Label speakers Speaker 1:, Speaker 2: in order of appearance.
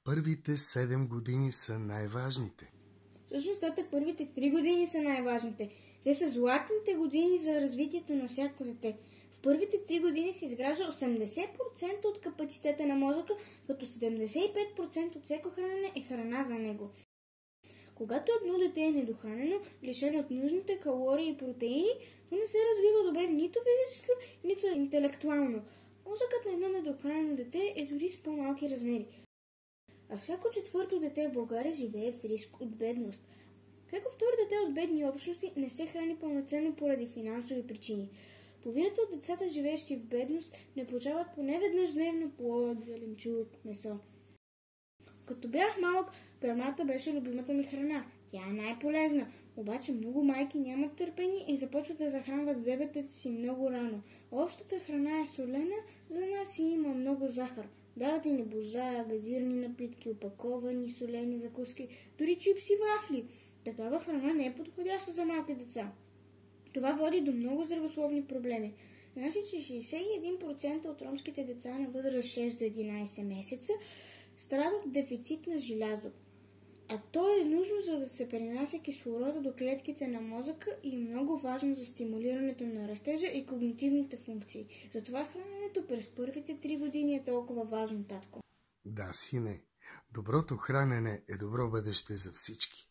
Speaker 1: Първите 7 години са най-важните.
Speaker 2: Всъщност, първите 3 години са най-важните. Те са златните години за развитието на всяко дете. В първите 3 години се изгражда 80% от капацитета на мозъка, като 75% от всяко хранене е храна за него. Когато едно дете е недохранено, лишено от нужните калории и протеини, то не се развива добре нито физически, нито интелектуално. Мозъкът на едно недохранено дете е дори с по-малки размери. А всяко 4-то дете в България живее в риск от бедност. Всяко второ дете от бедни общности не се храни пълноценно поради финансови причини. Половината от децата, живеещи в бедност, не получават поне веднъж дневно плод, зеленчук, месо. Като бях малък, гърмата беше любимата ми храна. Тя е най-полезна, обаче много майки нямат търпение и започват да захранват бебетата си много рано. Общата храна е солена, за нас и има много захар. Дават и ни боза, газирани напитки, опаковани солени закуски, дори чипси, вафли. Такава храна не е подходяща за малки деца. Това води до много здравословни проблеми. Значи, че 61% от ромските деца на възраст 6 до 11 месеца страдат от дефицит на желязо. А то е нужно, за да се пренася кислорода до клетките на мозъка и е много важно за стимулирането на растежа и когнитивните функции. Затова храненето през първите 3 години е толкова важно, татко.
Speaker 1: Да, сине, доброто хранене е добро бъдеще за всички.